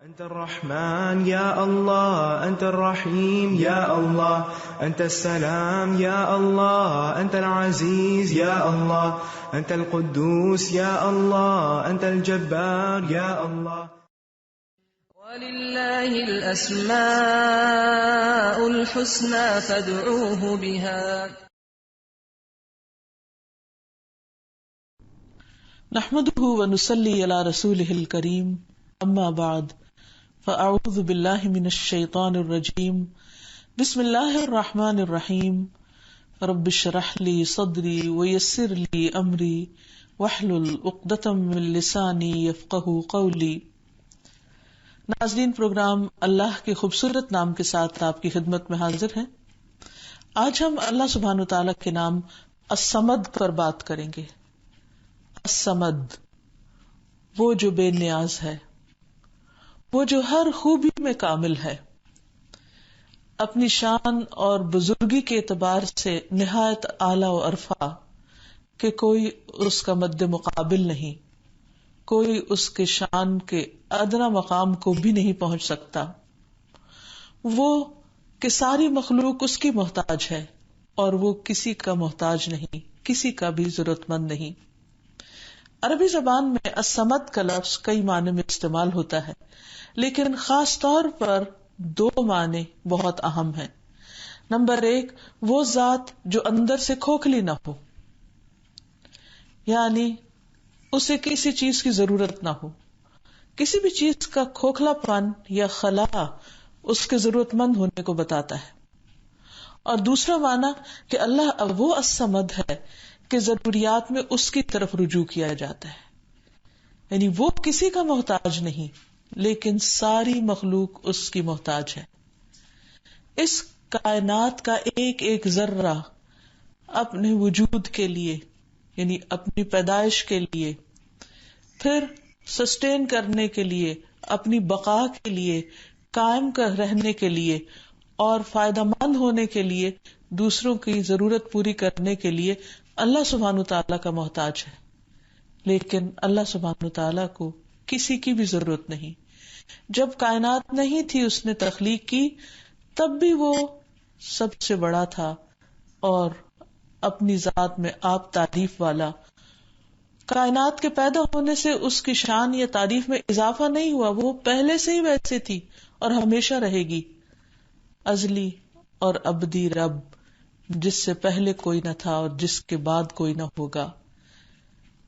أنت الرحمن يا الله، أنت الرحيم يا الله، أنت السلام يا الله، أنت العزيز يا الله، أنت القدوس يا الله، أنت الجبار يا الله. ولله الأسماء الحسنى فادعوه بها. نحمده ونصلي على رسوله الكريم، أما بعد، فأعوذ بالله من الشيطان الرجيم، بسم الله الرحمن الرحيم، رب اشرح لي صدري ويسر لي أمري واحلل عقدة من لساني يفقهوا قولي. ناظرین، پروگرام اللہ کے خوبصورت نام کے ساتھ آپ کی خدمت میں حاضر ہیں. آج ہم اللہ سبحانہ وتعالی کے نام الصمد پر بات کریں گے. الصمد، وہ جو بے نیاز ہے، وہ جو ہر خوبی میں کامل ہے، اپنی شان اور بزرگی کے اعتبار سے نہایت اعلیٰ و ارفع کہ کوئی اس کا مد مقابل نہیں، کوئی اس کے شان کے ادنا مقام کو بھی نہیں پہنچ سکتا. وہ کہ ساری مخلوق اس کی محتاج ہے اور وہ کسی کا محتاج نہیں، کسی کا بھی ضرورت مند نہیں. عربی زبان میں الصمد کا لفظ کئی معنی میں استعمال ہوتا ہے، لیکن خاص طور پر دو معنی بہت اہم ہیں. نمبر 1، وہ ذات جو اندر سے کھوکھلی نہ ہو، یعنی اسے کسی چیز کی ضرورت نہ ہو. کسی بھی چیز کا کھوکھلا پن یا خلا اس کے ضرورت مند ہونے کو بتاتا ہے. اور دوسرا معنی کہ اللہ وہ الصمد ہے کہ ضروریات میں اس کی طرف رجوع کیا جاتا ہے، یعنی وہ کسی کا محتاج نہیں، لیکن ساری مخلوق اس کی محتاج ہے. اس کائنات کا ایک ایک ذرہ اپنے وجود کے لیے، یعنی اپنی پیدائش کے لیے، پھر سسٹین کرنے کے لیے، اپنی بقا کے لیے، قائم کر رہنے کے لیے اور فائدہ مند ہونے کے لیے، دوسروں کی ضرورت پوری کرنے کے لیے اللہ سبحانہ تعالیٰ کا محتاج ہے. لیکن اللہ سبحانہ تعالیٰ کو کسی کی بھی ضرورت نہیں. جب کائنات نہیں تھی اس نے تخلیق کی، تب بھی وہ سب سے بڑا تھا اور اپنی ذات میں آپ تعریف والا. کائنات کے پیدا ہونے سے اس کی شان یا تعریف میں اضافہ نہیں ہوا، وہ پہلے سے ہی ویسے تھی اور ہمیشہ رہے گی. ازلی اور ابدی رب، جس سے پہلے کوئی نہ تھا اور جس کے بعد کوئی نہ ہوگا،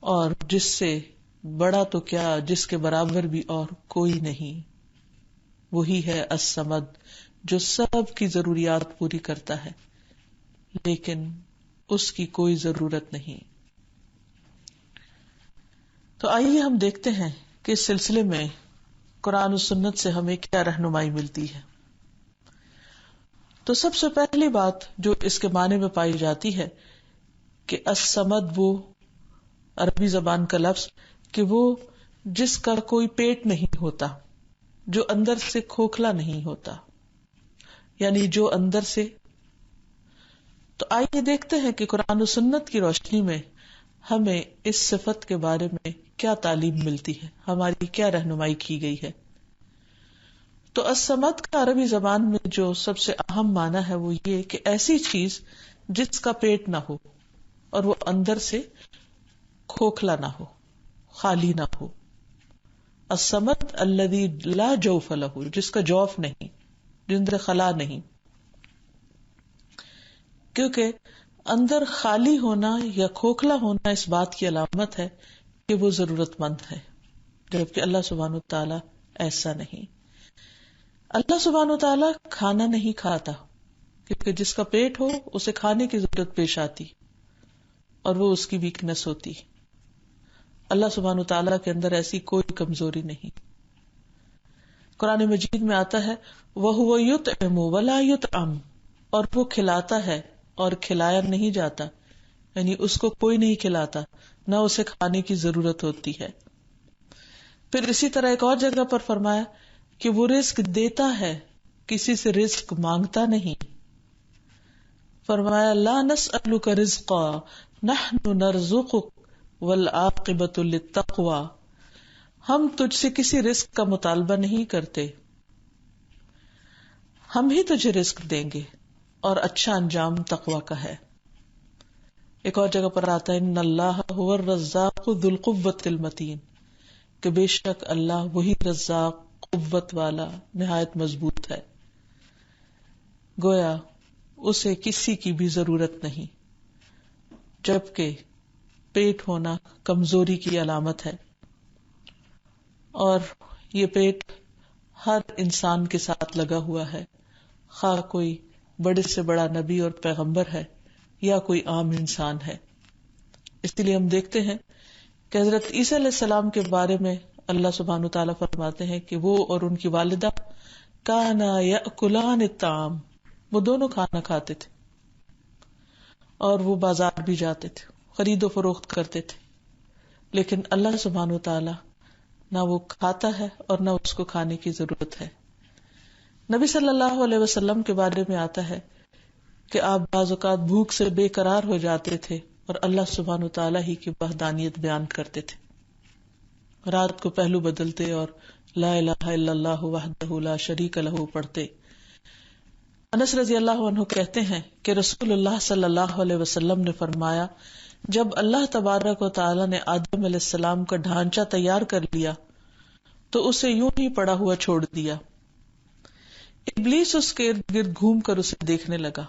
اور جس سے بڑا تو کیا، جس کے برابر بھی اور کوئی نہیں. وہی ہے الصمد جو سب کی ضروریات پوری کرتا ہے، لیکن اس کی کوئی ضرورت نہیں. تو آئیے ہم دیکھتے ہیں کہ اس سلسلے میں قرآن و سنت سے ہمیں کیا رہنمائی ملتی ہے. تو سب سے پہلی بات جو اس کے معنی میں پائی جاتی ہے کہ الصمد وہ عربی زبان کا لفظ کہ وہ جس کا کوئی پیٹ نہیں ہوتا، جو اندر سے کھوکھلا نہیں ہوتا، یعنی جو اندر سے. تو آئیے دیکھتے ہیں کہ قرآن و سنت کی روشنی میں ہمیں اس صفت کے بارے میں کیا تعلیم ملتی ہے، ہماری کیا رہنمائی کی گئی ہے. تو الصمد کا عربی زبان میں جو سب سے اہم معنی ہے وہ یہ کہ ایسی چیز جس کا پیٹ نہ ہو اور وہ اندر سے کھوکھلا نہ ہو، خالی نہ ہو. الصمد الذی لا جوف لہ، جس کا جوف نہیں، جس اندر خلا نہیں. کیونکہ اندر خالی ہونا یا کھوکھلا ہونا اس بات کی علامت ہے کہ وہ ضرورت مند ہے، جبکہ اللہ سبحانہ تعالیٰ ایسا نہیں. اللہ سبحانہ تعالیٰ کھانا نہیں کھاتا، کیونکہ جس کا پیٹ ہو اسے کھانے کی ضرورت پیش آتی اور وہ اس کی ویکنس ہوتی. اللہ سبحانہ تعالیٰ کے اندر ایسی کوئی کمزوری نہیں. قرآن مجید میں آتا ہے وَهُوَ يُطْعِمُ وَلَا يُطْعَمُ، اور وہ کھلاتا ہے اور کھلایا نہیں جاتا، یعنی اس کو کوئی نہیں کھلاتا، نہ اسے کھانے کی ضرورت ہوتی ہے. پھر اسی طرح ایک اور جگہ پر فرمایا کہ وہ رزق دیتا ہے، کسی سے رزق مانگتا نہیں. فرمایا لا نسألک رزقا نحن نرزقک والعاقبۃ للتقوی، ہم تجھ سے کسی رزق کا مطالبہ نہیں کرتے، ہم ہی تجھے رزق دیں گے، اور اچھا انجام تقوی کا ہے۔ ایک اور جگہ پر آتا ہے ان اللہ هو الرزاق ذو القوة المتین، کہ بے شک اللہ وہی رزاق، قوت والا، نہایت مضبوط ہے۔ گویا اسے کسی کی بھی ضرورت نہیں، جبکہ پیٹ ہونا کمزوری کی علامت ہے، اور یہ پیٹ ہر انسان کے ساتھ لگا ہوا ہے، خواہ کوئی بڑے سے بڑا نبی اور پیغمبر ہے یا کوئی عام انسان ہے۔ اس لیے ہم دیکھتے ہیں کہ حضرت عیسیٰ علیہ السلام کے بارے میں اللہ سبحانہ وتعالیٰ فرماتے ہیں کہ وہ اور ان کی والدہ کانا یأکلان الطعام، وہ دونوں کھانا کھاتے تھے اور وہ بازار بھی جاتے تھے، خرید و فروخت کرتے تھے، لیکن اللہ سبحانہ وتعالیٰ نہ وہ کھاتا ہے اور نہ اس کو کھانے کی ضرورت ہے۔ نبی صلی اللہ علیہ وسلم کے بارے میں آتا ہے کہ آپ بعض اوقات بھوک سے بے قرار ہو جاتے تھے اور اللہ سبحانہ وتعالیٰ ہی کی وحدانیت بیان کرتے تھے، رات کو پہلو بدلتے اور لا الہ الا اللہ وحدہ لا شریک لہ پڑھتے۔ انس رضی اللہ عنہ کہتے ہیں کہ رسول اللہ صلی اللہ علیہ وسلم نے فرمایا، جب اللہ تبارک و تعالی نے آدم علیہ السلام کا ڈھانچہ تیار کر لیا تو اسے یوں ہی پڑا ہوا چھوڑ دیا۔ ابلیس اس کے ارد گرد گھوم کر اسے دیکھنے لگا۔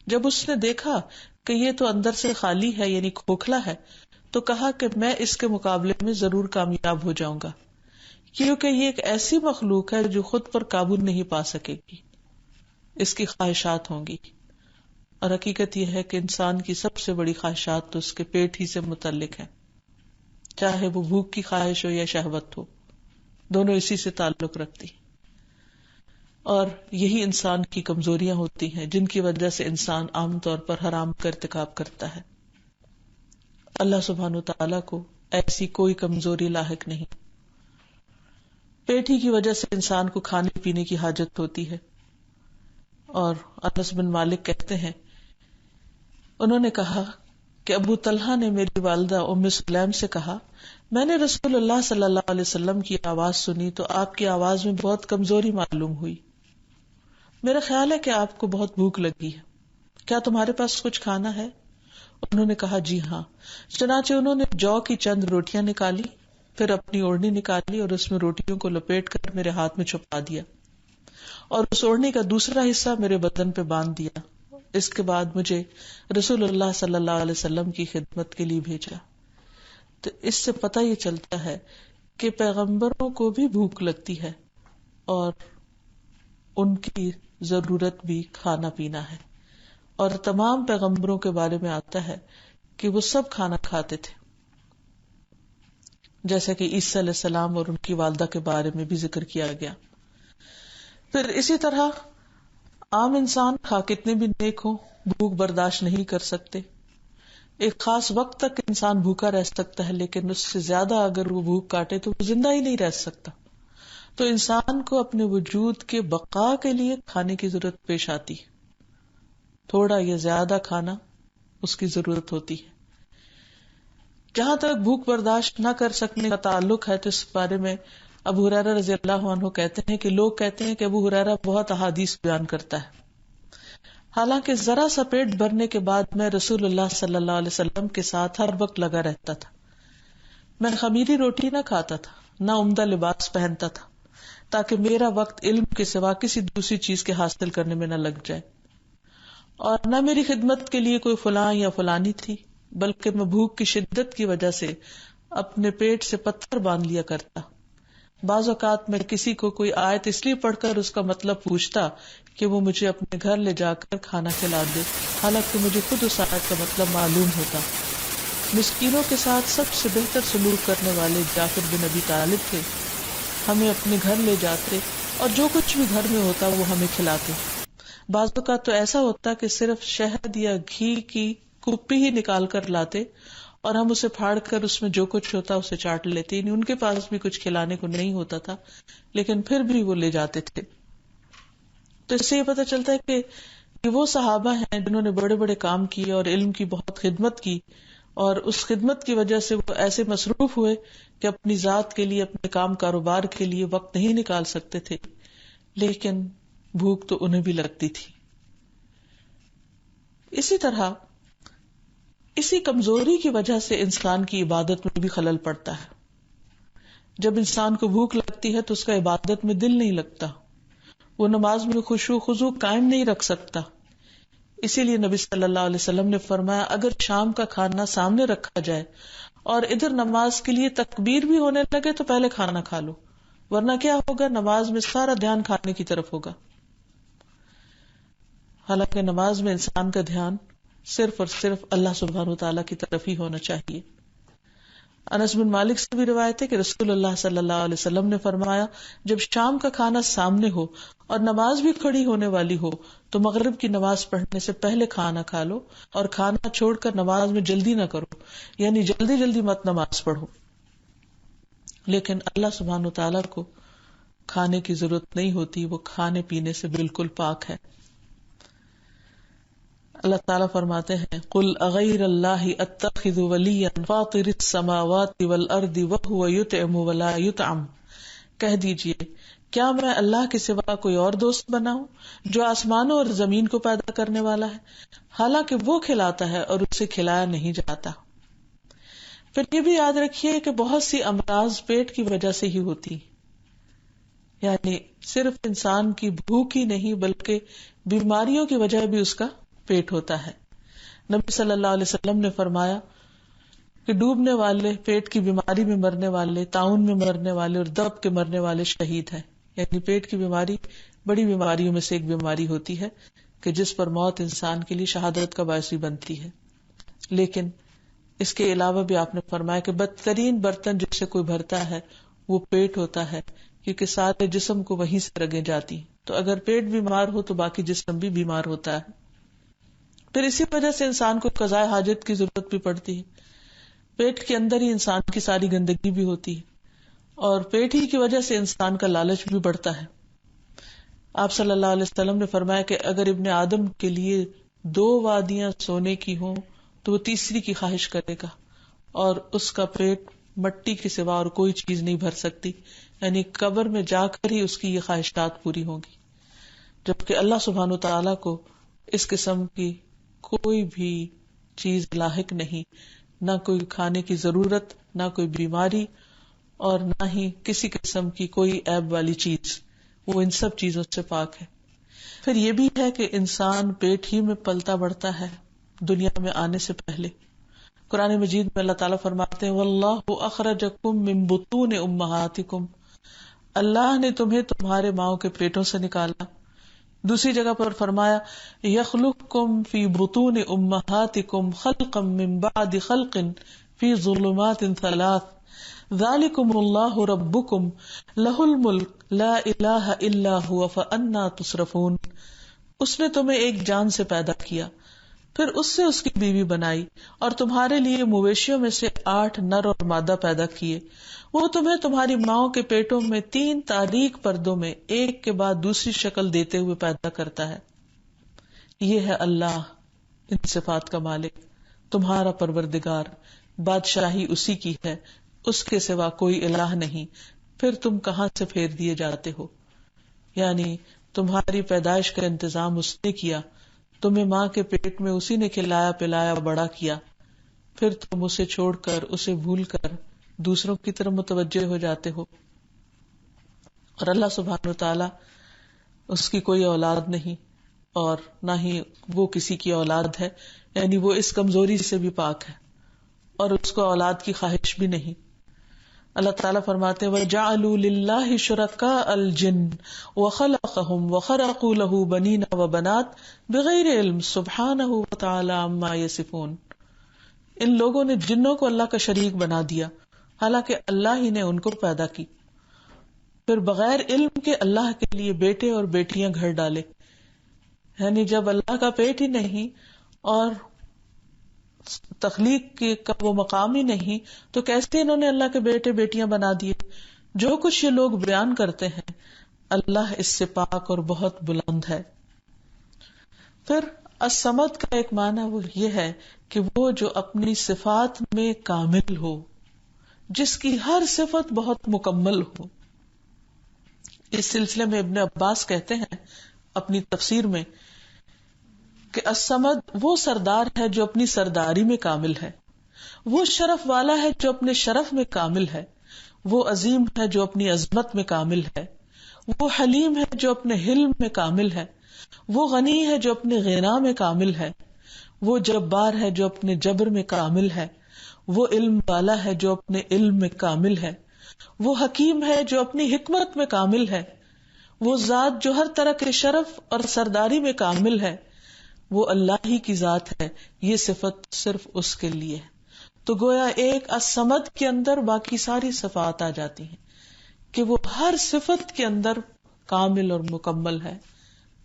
جب اس نے دیکھا کہ یہ تو اندر سے خالی ہے، یعنی کھوکھلا ہے، تو کہا کہ میں اس کے مقابلے میں ضرور کامیاب ہو جاؤں گا، کیونکہ یہ ایک ایسی مخلوق ہے جو خود پر قابو نہیں پا سکے گی، اس کی خواہشات ہوں گی، اور حقیقت یہ ہے کہ انسان کی سب سے بڑی خواہشات تو اس کے پیٹ ہی سے متعلق ہیں، چاہے وہ بھوک کی خواہش ہو یا شہوت ہو، دونوں اسی سے تعلق رکھتی ہیں، اور یہی انسان کی کمزوریاں ہوتی ہیں جن کی وجہ سے انسان عام طور پر حرام کا ارتکاب کرتا ہے۔ اللہ سبحانہ وتعالیٰ کو ایسی کوئی کمزوری لاحق نہیں، پیٹ ہی کی وجہ سے انسان کو کھانے پینے کی حاجت ہوتی ہے۔ اور انس بن مالک کہتے ہیں، انہوں نے کہا کہ ابو طلحہ نے میری والدہ ام سلیم سے کہا، میں نے رسول اللہ صلی اللہ علیہ وسلم کی آواز سنی تو آپ کی آواز میں بہت کمزوری معلوم ہوئی، میرا خیال ہے کہ آپ کو بہت بھوک لگی ہے، کیا تمہارے پاس کچھ کھانا ہے؟ انہوں نے کہا جی ہاں۔ چنانچہ انہوں نے جو کی چند روٹیاں نکالی، پھر اپنی اوڑھنی نکالی اور اس میں روٹیوں کو لپیٹ کر میرے ہاتھ میں چھپا دیا، اور اس اوڑھنی کا دوسرا حصہ میرے بدن پہ باندھ دیا۔ اس کے بعد مجھے رسول اللہ صلی اللہ علیہ وسلم کی خدمت کے لیے بھیجا۔ تو اس سے پتہ یہ چلتا ہے کہ پیغمبروں کو بھی بھوک لگتی ہے اور ان کی ضرورت بھی کھانا پینا ہے، اور تمام پیغمبروں کے بارے میں آتا ہے کہ وہ سب کھانا کھاتے تھے، جیسا کہ عیسیٰ علیہ السلام اور ان کی والدہ کے بارے میں بھی ذکر کیا گیا۔ پھر اسی طرح عام انسان خواہ کتنے بھی نیک ہوں بھوک برداشت نہیں کر سکتے، ایک خاص وقت تک انسان بھوکا رہ سکتا ہے، لیکن اس سے زیادہ اگر وہ بھوک کاٹے تو وہ زندہ ہی نہیں رہ سکتا۔ تو انسان کو اپنے وجود کے بقا کے لیے کھانے کی ضرورت پیش آتی ہے، تھوڑا یا زیادہ کھانا اس کی ضرورت ہوتی ہے۔ جہاں تک بھوک برداشت نہ کر سکنے کا تعلق ہے تو اس بارے میں ابو ہریرہ رضی اللہ عنہ کہتے ہیں کہ لوگ کہتے ہیں کہ ابو ہریرہ بہت احادیث بیان کرتا ہے، حالانکہ ذرا سا پیٹ بھرنے کے بعد میں رسول اللہ صلی اللہ علیہ وسلم کے ساتھ ہر وقت لگا رہتا تھا، میں خمیری روٹی نہ کھاتا تھا، نہ عمدہ لباس پہنتا تھا، تاکہ میرا وقت علم کے سوا کسی دوسری چیز کے حاصل کرنے میں نہ لگ جائے، اور نہ میری خدمت کے لیے کوئی فلاں یا فلانی تھی، بلکہ میں بھوک کی شدت کی وجہ سے اپنے پیٹ سے پتھر باندھ لیا کرتا۔ بعض اوقات میں کسی کو کوئی آیت اس لیے پڑھ کر اس کا مطلب پوچھتا کہ وہ مجھے اپنے گھر لے جا کر کھانا کھلا دے، حالانکہ مجھے خود اس آیت کا مطلب معلوم ہوتا۔ مسکینوں کے ساتھ سب سے بہتر سلوک کرنے والے جعفر بن ابی طالب تھے، ہمیں اپنے گھر لے جاتے اور جو کچھ بھی گھر میں ہوتا وہ ہمیں کھلاتے۔ بعض اوقات تو ایسا ہوتا کہ صرف شہد یا گھی کی کپی ہی نکال کر لاتے اور ہم اسے پھاڑ کر اس میں جو کچھ ہوتا اسے چاٹ لیتے، یعنی ان کے پاس بھی کچھ کھلانے کو نہیں ہوتا تھا لیکن پھر بھی وہ لے جاتے تھے۔ تو اس سے یہ پتہ چلتا ہے کہ وہ صحابہ ہیں جنہوں نے بڑے بڑے کام کیے اور علم کی بہت خدمت کی، اور اس خدمت کی وجہ سے وہ ایسے مصروف ہوئے کہ اپنی ذات کے لیے، اپنے کام کاروبار کے لیے وقت نہیں نکال سکتے تھے، لیکن بھوک تو انہیں بھی لگتی تھی. اسی طرح اسی کمزوری کی وجہ سے انسان کی عبادت میں بھی خلل پڑتا ہے. جب انسان کو بھوک لگتی ہے تو اس کا عبادت میں دل نہیں لگتا، وہ نماز میں خشوع خضوع قائم نہیں رکھ سکتا. اسی لیے نبی صلی اللہ علیہ وسلم نے فرمایا اگر شام کا کھانا سامنے رکھا جائے اور ادھر نماز کے لیے تکبیر بھی ہونے لگے تو پہلے کھانا کھا لو، ورنہ کیا ہوگا، نماز میں سارا دھیان کھانے کی طرف ہوگا. حالانکہ نماز میں انسان کا دھیان صرف اور صرف اللہ سبحانہ وتعالی کی طرف ہی ہونا چاہیے. انس بن مالک سے بھی روایت ہے کہ رسول اللہ صلی اللہ علیہ وسلم نے فرمایا جب شام کا کھانا سامنے ہو اور نماز بھی کھڑی ہونے والی ہو تو مغرب کی نماز پڑھنے سے پہلے کھانا کھا لو اور کھانا چھوڑ کر نماز میں جلدی نہ کرو، یعنی جلدی جلدی مت نماز پڑھو. لیکن اللہ سبحانہ وتعالی کو کھانے کی ضرورت نہیں ہوتی، وہ کھانے پینے سے بالکل پاک ہے. اللہ تعالیٰ فرماتے ہیں قل اغیر اللہ اتخذ ولیا فاطر السماوات والارض وهو يطعم ولا يطعم، کہہ دیجئے کیا میں اللہ کے سوا کوئی اور دوست بناؤں جو آسمانوں اور زمین کو پیدا کرنے والا ہے، حالانکہ وہ کھلاتا ہے اور اسے کھلایا نہیں جاتا. پھر یہ بھی یاد رکھیے کہ بہت سی امراض پیٹ کی وجہ سے ہی ہوتی، یعنی صرف انسان کی بھوک ہی نہیں بلکہ بیماریوں کی وجہ بھی اس کا پیٹ ہوتا ہے. نبی صلی اللہ علیہ وسلم نے فرمایا کہ ڈوبنے والے، پیٹ کی بیماری میں مرنے والے، طاعون میں مرنے والے اور دب کے مرنے والے شہید ہیں. یعنی پیٹ کی بیماری بڑی بیماریوں میں سے ایک بیماری ہوتی ہے کہ جس پر موت انسان کے لیے شہادت کا باعث بنتی ہے. لیکن اس کے علاوہ بھی آپ نے فرمایا کہ بدترین برتن جس سے کوئی بھرتا ہے وہ پیٹ ہوتا ہے، کیونکہ سارے جسم کو وہیں سے رگیں جاتی ہیں. تو اگر پیٹ بیمار ہو تو باقی جسم بھی بیمار ہوتا ہے. پھر اسی وجہ سے انسان کو قضاء حاجت کی ضرورت بھی پڑتی ہے. پیٹ کے اندر ہی انسان کی ساری گندگی بھی ہوتی ہے اور پیٹ ہی کی وجہ سے انسان کا لالچ بھی بڑھتا ہے. آپ صلی اللہ علیہ وسلم نے فرمایا کہ اگر ابن آدم کے لیے 2 وادیاں سونے کی ہوں تو وہ تیسری کی خواہش کرے گا اور اس کا پیٹ مٹی کے سوا اور کوئی چیز نہیں بھر سکتی، یعنی قبر میں جا کر ہی اس کی یہ خواہشات پوری ہوں گی. جبکہ اللہ سبحانہ وتعالیٰ کو اس قسم کی کوئی بھی چیز لاحق نہیں، نہ کوئی کھانے کی ضرورت، نہ کوئی بیماری اور نہ ہی کسی قسم کی کوئی عیب والی چیز، وہ ان سب چیزوں سے پاک ہے. پھر یہ بھی ہے کہ انسان پیٹ ہی میں پلتا بڑھتا ہے دنیا میں آنے سے پہلے. قرآن مجید میں اللہ تعالیٰ فرماتے ہیں واللہ اخرجکم من بطون امہاتکم، اللہ نے تمہیں تمہارے ماؤں کے پیٹوں سے نکالا. دوسری جگہ پر فرمایا یخلقکم فی بطون امہاتکم خلقا من بعد خلق فی ظلمات 3 ذالکم اللہ ربکم لہ الملک لا الہ الا ہوا فانا تصرفون. اس نے تمہیں ایک جان سے پیدا کیا، پھر اس سے اس کی بیوی بنائی اور تمہارے لیے مویشیوں میں سے 8 نر اور مادہ پیدا کیے. وہ تمہیں تمہاری ماؤں کے پیٹوں میں 3 تاریک پردوں میں ایک کے بعد دوسری شکل دیتے ہوئے پیدا کرتا ہے. یہ ہے اللہ، ان صفات کا مالک، تمہارا پروردگار، بادشاہی اسی کی ہے، اس کے سوا کوئی الہ نہیں. پھر تم کہاں سے پھیر دیے جاتے ہو؟ یعنی تمہاری پیدائش کا انتظام اس نے کیا، تمہیں ماں کے پیٹ میں اسی نے کھلایا پلایا بڑا کیا، پھر تم اسے چھوڑ کر، اسے بھول کر دوسروں کی طرف متوجہ ہو جاتے ہو. اور اللہ سبحانہ وتعالی اس کی کوئی اولاد نہیں اور نہ ہی وہ کسی کی اولاد ہے، یعنی وہ اس کمزوری سے بھی پاک ہے اور اس کو اولاد کی خواہش بھی نہیں. اللہ تعالیٰ فرماتے ہیں وَجَعَلُوا لِلَّهِ شُرَكَاءَ الْجِنِّ وَخَلَقَهُمْ وَخَرَقُوا لَهُ بَنِينَ وَبَنَاتٍ بِغَيْرِ عِلْمٍ سُبْحَانَهُ وَتَعَالَى عَمَّا يَصِفُونَ. ان لوگوں نے جنوں کو اللہ کا شریک بنا دیا حالانکہ اللہ ہی نے ان کو پیدا کی، پھر بغیر علم کے اللہ کے لیے بیٹے اور بیٹیاں گھر ڈالے. یعنی جب اللہ کا پیٹ ہی نہیں اور تخلیق کا وہ مقام ہی نہیں تو کیسے انہوں نے اللہ کے بیٹے بیٹیاں بنا دیے. جو کچھ یہ لوگ بیان کرتے ہیں اللہ اس سے پاک اور بہت بلند ہے. پھر الصمد کا ایک معنی وہ یہ ہے کہ وہ جو اپنی صفات میں کامل ہو، جس کی ہر صفت بہت مکمل ہو. اس سلسلے میں ابن عباس کہتے ہیں اپنی تفسیر میں کہ الصمد وہ سردار ہے جو اپنی سرداری میں کامل ہے، وہ شرف والا ہے جو اپنے شرف میں کامل ہے، وہ عظیم ہے جو اپنی عظمت میں کامل ہے، وہ حلیم ہے جو اپنے حلم میں کامل ہے، وہ غنی ہے جو اپنے غنا میں کامل ہے، وہ جبار ہے جو اپنے جبر میں کامل ہے، وہ علم والا ہے جو اپنے علم میں کامل ہے، وہ حکیم ہے جو اپنی حکمت میں کامل ہے، وہ ذات جو ہر طرح کے شرف اور سرداری میں کامل ہے، وہ اللہ ہی کی ذات ہے. یہ صفت صرف اس کے لیے ہے. تو گویا ایک الصمد کے اندر باقی ساری صفات آ جاتی ہیں کہ وہ ہر صفت کے اندر کامل اور مکمل ہے،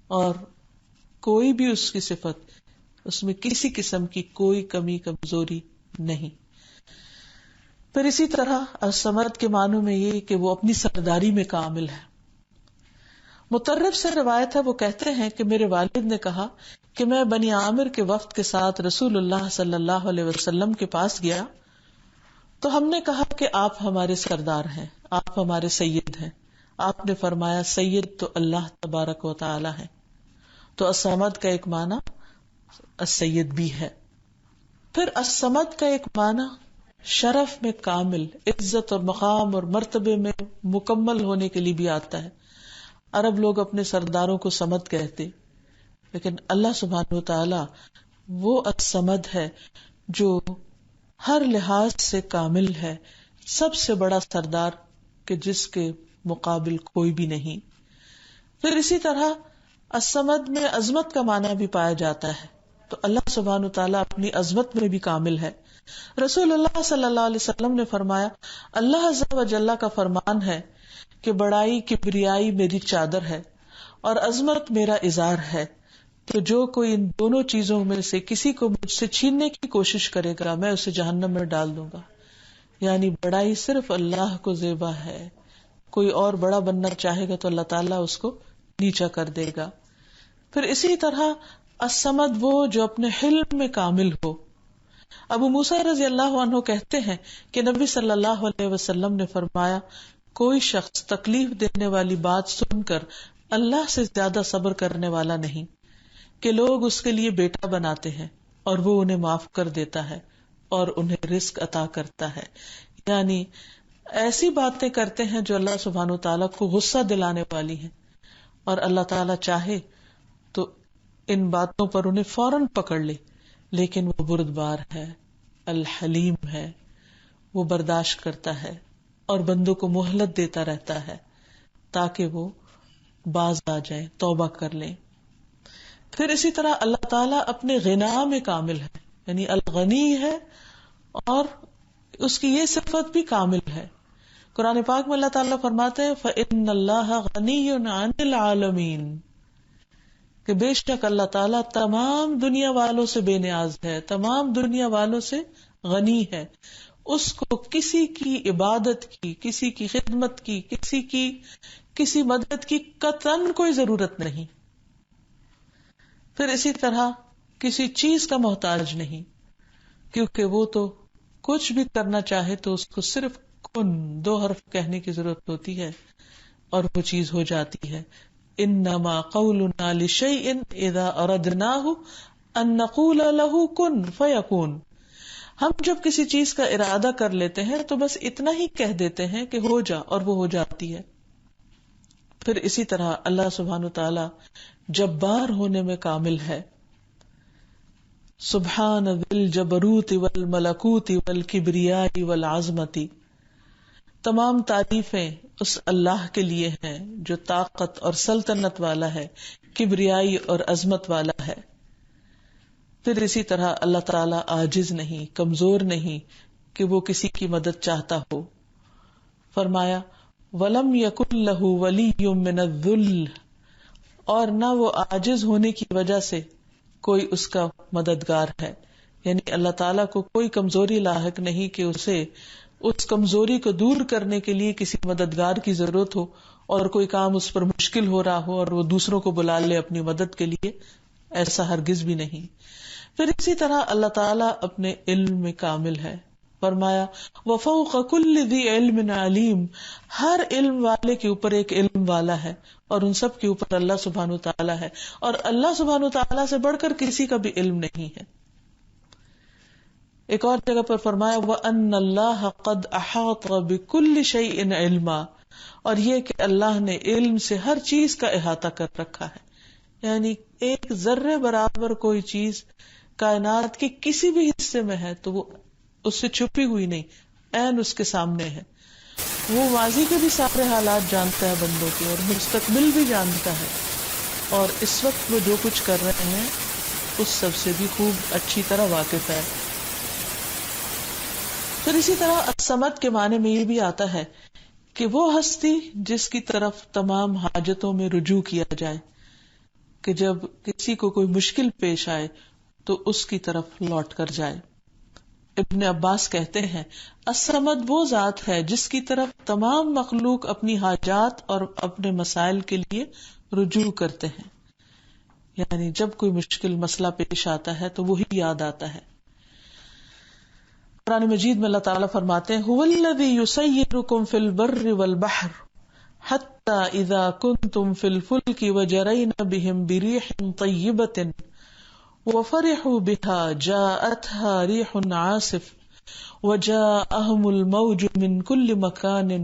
اور کوئی بھی اس کی صفت، اس میں کسی قسم کی کوئی کمی کمزوری نہیں. پھر اسی طرح الصمد کے معنوں میں یہ کہ وہ اپنی سرداری میں کامل ہے. مطرف سے روایت ہے، وہ کہتے ہیں کہ میرے والد نے کہا کہ میں بنی عامر کے وفد کے ساتھ رسول اللہ صلی اللہ علیہ وسلم کے پاس گیا تو ہم نے کہا کہ آپ ہمارے سردار ہیں، آپ ہمارے سید ہیں. آپ نے فرمایا سید تو اللہ تبارک و تعالی ہے. تو الصمد کا ایک معنی السید بھی ہے. پھر الصمد کا ایک معنی شرف میں کامل، عزت اور مقام اور مرتبے میں مکمل ہونے کے لیے بھی آتا ہے. عرب لوگ اپنے سرداروں کو صمد کہتے، لیکن اللہ سبحانہ وتعالی وہ الصمد ہے جو ہر لحاظ سے کامل ہے، سب سے بڑا سردار کہ جس کے مقابل کوئی بھی نہیں. پھر اسی طرح الصمد میں عظمت کا معنی بھی پایا جاتا ہے، تو اللہ سبحانہ وتعالی اپنی عظمت میں بھی کامل ہے. رسول اللہ صلی اللہ علیہ وسلم نے فرمایا اللہ عز و جل کا فرمان ہے کہ بڑائی کبریائی میری چادر ہے اور عظمت میرا ازار ہے، تو جو کوئی ان دونوں چیزوں میں سے کسی کو مجھ سے چھیننے کی کوشش کرے گا میں اسے جہنم میں ڈال دوں گا. یعنی بڑائی صرف اللہ کو زیبا ہے، کوئی اور بڑا بننا چاہے گا تو اللہ تعالیٰ اس کو نیچا کر دے گا. پھر اسی طرح الصمد وہ جو اپنے حلم میں کامل ہو. ابو موسیٰ رضی اللہ عنہ کہتے ہیں کہ نبی صلی اللہ علیہ وسلم نے فرمایا کوئی شخص تکلیف دینے والی بات سن کر اللہ سے زیادہ صبر کرنے والا نہیں کہ لوگ اس کے لیے بیٹا بناتے ہیں اور وہ انہیں معاف کر دیتا ہے اور انہیں رزق عطا کرتا ہے. یعنی ایسی باتیں کرتے ہیں جو اللہ سبحانہ و تعالیٰ کو غصہ دلانے والی ہیں، اور اللہ تعالیٰ چاہے تو ان باتوں پر انہیں فوراً پکڑ لے، لیکن وہ بردبار ہے، الحلیم ہے، وہ برداشت کرتا ہے اور بندوں کو مہلت دیتا رہتا ہے تاکہ وہ باز آ جائیں، توبہ کر لیں. پھر اسی طرح اللہ تعالیٰ اپنے غنا میں کامل ہے، یعنی الغنی ہے اور اس کی یہ صفت بھی کامل ہے. قرآن پاک میں اللہ تعالیٰ فرماتے ہیں فَإِنَّ اللَّهَ غَنِيٌّ عَنِ الْعَالَمِينَ کہ بے شک اللہ تعالیٰ تمام دنیا والوں سے بے نیاز ہے، تمام دنیا والوں سے غنی ہے. اس کو کسی کی عبادت کی، کسی کی خدمت کی، کسی مدد کی قطعاً کوئی ضرورت نہیں. پھر اسی طرح کسی چیز کا محتاج نہیں، کیونکہ وہ تو کچھ بھی کرنا چاہے تو اس کو صرف کن 2 حرف کہنے کی ضرورت ہوتی ہے اور وہ چیز ہو جاتی ہے. انما قولنا لشیء اذا اردناہ ان نقول له کن فیکون. ہم جب کسی چیز کا ارادہ کر لیتے ہیں تو بس اتنا ہی کہہ دیتے ہیں کہ ہو جا، اور وہ ہو جاتی ہے. پھر اسی طرح اللہ سبحانہ تعالی جبار ہونے میں کامل ہے. سبحان ذی الجبروت والملکوت والکبریاء والعظمت. تمام تعریفیں اس اللہ کے لیے ہیں جو طاقت اور سلطنت والا ہے، کبریائی اور عظمت والا ہے. پھر اسی طرح اللہ تعالیٰ عاجز نہیں، کمزور نہیں کہ وہ کسی کی مدد چاہتا ہو. فرمایا وَلَمْ يَكُنْ لَهُ وَلِيٌّ مِّنَ الذُّلِّ، اور نہ وہ عاجز ہونے کی وجہ سے کوئی اس کا مددگار ہے. یعنی اللہ تعالیٰ کو کوئی کمزوری لاحق نہیں کہ اسے اس کمزوری کو دور کرنے کے لیے کسی مددگار کی ضرورت ہو اور کوئی کام اس پر مشکل ہو رہا ہو اور وہ دوسروں کو بلا لے اپنی مدد کے لیے. ایسا ہرگز بھی نہیں. پھر اسی طرح اللہ تعالیٰ اپنے علم میں کامل ہے. فرمایا وَفَوْقَ كُلِّ ذِي عِلْمٍ عَلِيمٍ، ہر علم والے کے اوپر ایک علم والا ہے، اور ان سب کے اوپر اللہ سبحانہ وتعالیٰ ہے، اور اللہ سبحانہ وتعالیٰ سے بڑھ کر کسی کا بھی علم نہیں ہے. ایک اور جگہ پر فرمایا وَأَنَّ اللَّهَ قَدْ أَحَاطَ بِكُلِّ شَيْءٍ عِلْمًا، اور یہ کہ اللہ نے علم سے ہر چیز کا احاطہ کر رکھا ہے. یعنی ایک ذرے برابر کوئی چیز کائنات کے کسی بھی حصے میں ہے تو وہ اس سے چھپی ہوئی نہیں، عین اس کے سامنے ہے. وہ ماضی کے بھی سارے حالات جانتا ہے بندوں کے، اور مستقبل بھی جانتا ہے، اور اس وقت وہ جو کچھ کر رہے ہیں اس سب سے بھی خوب اچھی طرح واقف ہے. پھر اسی طرح الصمد کے معنی میں یہ بھی آتا ہے کہ وہ ہستی جس کی طرف تمام حاجتوں میں رجوع کیا جائے، کہ جب کسی کو کوئی مشکل پیش آئے تو اس کی طرف لوٹ کر جائے. ابن عباس کہتے ہیں الصمد وہ ذات ہے جس کی طرف تمام مخلوق اپنی حاجات اور اپنے مسائل کے لیے رجوع کرتے ہیں. یعنی جب کوئی مشکل مسئلہ پیش آتا ہے تو وہی یاد آتا ہے. قرآن مجید میں اللہ تعالیٰ فرماتے ہیں هو الذی یسیرکم فی البر والبحر حتی اذا کنتم فی الفلک وجرین بهم بریح طیبۃ وفرحوا بها جاءتها ريح عاصف وجاءهم الموج من كل مكان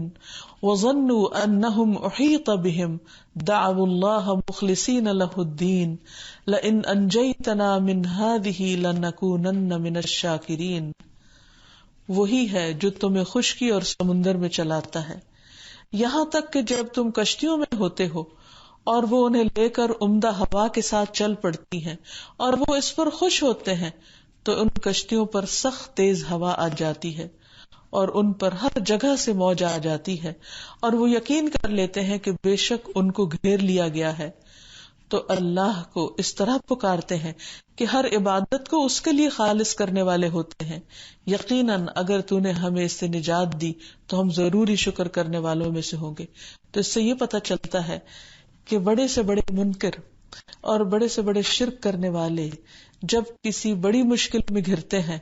وظنوا أنهم أحيط بهم دعوا الله مخلصين له الدين لئن أنجيتنا من هذه لنكونن من الشاكرين. وہی ہے جو تمہیں خشکی اور سمندر میں چلاتا ہے یہاں تک کہ جب تم کشتیوں میں ہوتے ہو اور وہ انہیں لے کر عمدہ ہوا کے ساتھ چل پڑتی ہیں اور وہ اس پر خوش ہوتے ہیں تو ان کشتیوں پر سخت تیز ہوا آ جاتی ہے اور ان پر ہر جگہ سے موج آ جاتی ہے اور وہ یقین کر لیتے ہیں کہ بے شک ان کو گھیر لیا گیا ہے. تو اللہ کو اس طرح پکارتے ہیں کہ ہر عبادت کو اس کے لیے خالص کرنے والے ہوتے ہیں. یقیناً اگر تو نے ہمیں اس سے نجات دی تو ہم ضروری شکر کرنے والوں میں سے ہوں گے. تو اس سے یہ پتہ چلتا ہے کہ بڑے سے بڑے منکر اور بڑے سے بڑے شرک کرنے والے جب کسی بڑی مشکل میں گھرتے ہیں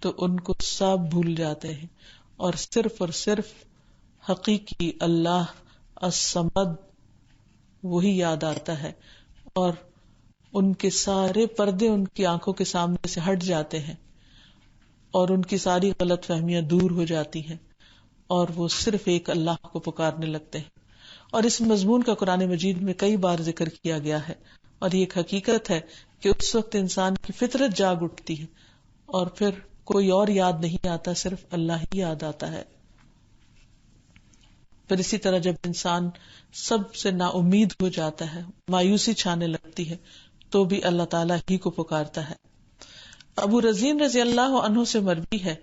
تو ان کو سب بھول جاتے ہیں اور صرف حقیقی اللہ الصمد وہی یاد آتا ہے، اور ان کے سارے پردے ان کی آنکھوں کے سامنے سے ہٹ جاتے ہیں اور ان کی ساری غلط فہمیاں دور ہو جاتی ہیں اور وہ صرف ایک اللہ کو پکارنے لگتے ہیں. اور اس مضمون کا قرآن مجید میں کئی بار ذکر کیا گیا ہے، اور یہ ایک حقیقت ہے کہ اس وقت انسان کی فطرت جاگ اٹھتی ہے اور پھر کوئی اور یاد نہیں آتا، صرف اللہ ہی یاد آتا ہے. پھر اسی طرح جب انسان سب سے نا امید ہو جاتا ہے، مایوسی چھانے لگتی ہے، تو بھی اللہ تعالیٰ ہی کو پکارتا ہے. ابو رزین رضی اللہ عنہ سے مروی ہے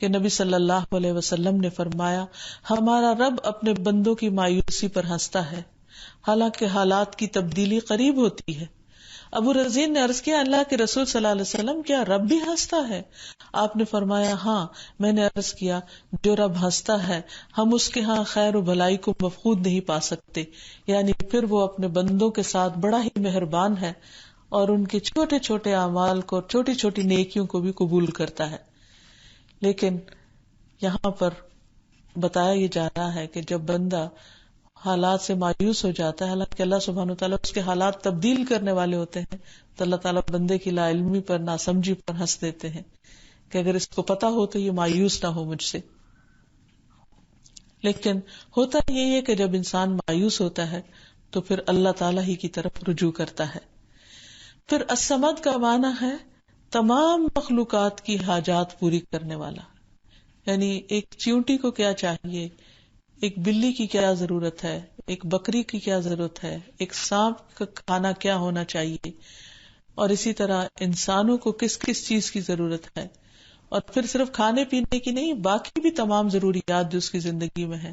کہ نبی صلی اللہ علیہ وسلم نے فرمایا ہمارا رب اپنے بندوں کی مایوسی پر ہنستا ہے حالانکہ حالات کی تبدیلی قریب ہوتی ہے. ابو رزین نے عرض کیا اللہ کے رسول صلی اللہ علیہ وسلم کیا رب بھی ہنستا ہے؟ آپ نے فرمایا ہاں. میں نے عرض کیا جو رب ہنستا ہے ہم اس کے ہاں خیر و بھلائی کو مفقود نہیں پا سکتے، یعنی پھر وہ اپنے بندوں کے ساتھ بڑا ہی مہربان ہے اور ان کے چھوٹے چھوٹے اعمال کو اور چھوٹی چھوٹی نیکیوں کو بھی قبول کرتا ہے. لیکن یہاں پر بتایا یہ جا رہا ہے کہ جب بندہ حالات سے مایوس ہو جاتا ہے، حالانکہ اللہ سبحانہ وتعالیٰ اس کے حالات تبدیل کرنے والے ہوتے ہیں، تو اللہ تعالیٰ بندے کی لا علمی پر ناسمجھی پر ہنس دیتے ہیں کہ اگر اس کو پتا ہو تو یہ مایوس نہ ہو مجھ سے. لیکن ہوتا یہی ہے کہ جب انسان مایوس ہوتا ہے تو پھر اللہ تعالیٰ ہی کی طرف رجوع کرتا ہے. پھر الصمد کا معنی ہے تمام مخلوقات کی حاجات پوری کرنے والا. یعنی ایک چیونٹی کو کیا چاہیے، ایک بلی کی کیا ضرورت ہے، ایک بکری کی کیا ضرورت ہے، ایک سانپ کا کھانا کیا ہونا چاہیے، اور اسی طرح انسانوں کو کس کس چیز کی ضرورت ہے، اور پھر صرف کھانے پینے کی نہیں باقی بھی تمام ضروریات جو اس کی زندگی میں ہے.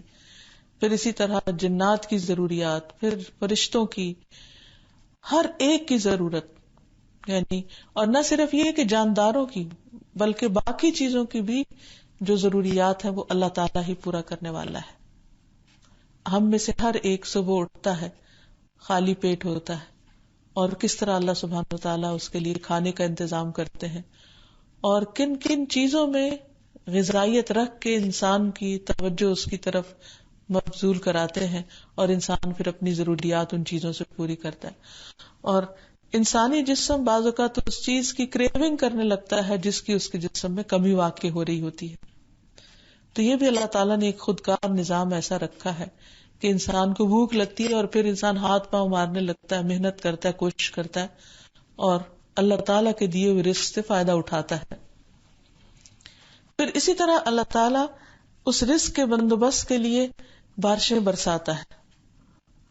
پھر اسی طرح جنات کی ضروریات، پھر فرشتوں کی، ہر ایک کی ضرورت. یعنی اور نہ صرف یہ کہ جانداروں کی بلکہ باقی چیزوں کی بھی جو ضروریات ہیں وہ اللہ تعالیٰ ہی پورا کرنے والا ہے. ہم میں سے ہر ایک صبح اٹھتا ہے، خالی پیٹ ہوتا ہے اور کس طرح اللہ سبحانہ وتعالیٰ اس کے لیے کھانے کا انتظام کرتے ہیں، اور کن کن چیزوں میں غذائیت رکھ کے انسان کی توجہ اس کی طرف مبذول کراتے ہیں، اور انسان پھر اپنی ضروریات ان چیزوں سے پوری کرتا ہے. اور انسانی جسم بعض اوقات اس چیز کی کریونگ کرنے لگتا ہے جس کی اس کے جسم میں کمی واقع ہو رہی ہوتی ہے. تو یہ بھی اللہ تعالیٰ نے ایک خودکار نظام ایسا رکھا ہے کہ انسان کو بھوک لگتی ہے اور پھر انسان ہاتھ پاؤں مارنے لگتا ہے، محنت کرتا ہے، کوشش کرتا ہے، اور اللہ تعالیٰ کے دیے ہوئے رزق سے فائدہ اٹھاتا ہے. پھر اسی طرح اللہ تعالیٰ اس رزق کے بندوبست کے لیے بارشیں برساتا ہے،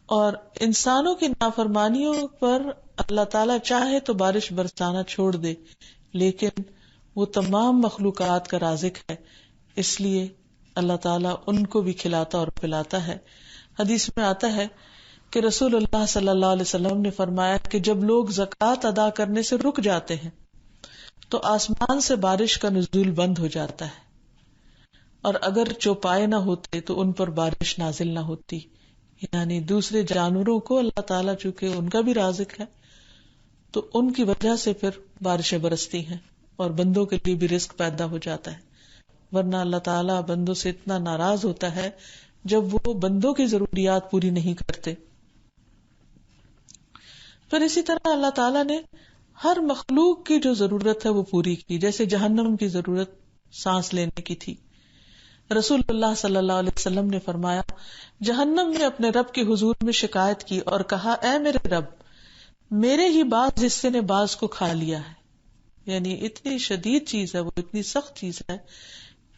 اور انسانوں کی نافرمانیوں پر اللہ تعالیٰ چاہے تو بارش برسانا چھوڑ دے، لیکن وہ تمام مخلوقات کا رازق ہے، اس لیے اللہ تعالیٰ ان کو بھی کھلاتا اور پلاتا ہے. حدیث میں آتا ہے کہ رسول اللہ صلی اللہ علیہ وسلم نے فرمایا کہ جب لوگ زکوٰۃ ادا کرنے سے رک جاتے ہیں تو آسمان سے بارش کا نزول بند ہو جاتا ہے، اور اگر چوپائے نہ ہوتے تو ان پر بارش نازل نہ ہوتی. یعنی دوسرے جانوروں کو اللہ تعالیٰ چونکہ ان کا بھی رازق ہے تو ان کی وجہ سے پھر بارشیں برستی ہیں اور بندوں کے لیے بھی رزق پیدا ہو جاتا ہے. ورنہ اللہ تعالیٰ بندوں سے اتنا ناراض ہوتا ہے جب وہ بندوں کی ضروریات پوری نہیں کرتے. پھر اسی طرح اللہ تعالیٰ نے ہر مخلوق کی جو ضرورت ہے وہ پوری کی. جیسے جہنم کی ضرورت سانس لینے کی تھی. رسول اللہ صلی اللہ علیہ وسلم نے فرمایا جہنم نے اپنے رب کے حضور میں شکایت کی اور کہا اے میرے رب، میرے ہی بعض حصے نے بعض کو کھا لیا ہے. یعنی اتنی شدید چیز ہے، وہ اتنی سخت چیز ہے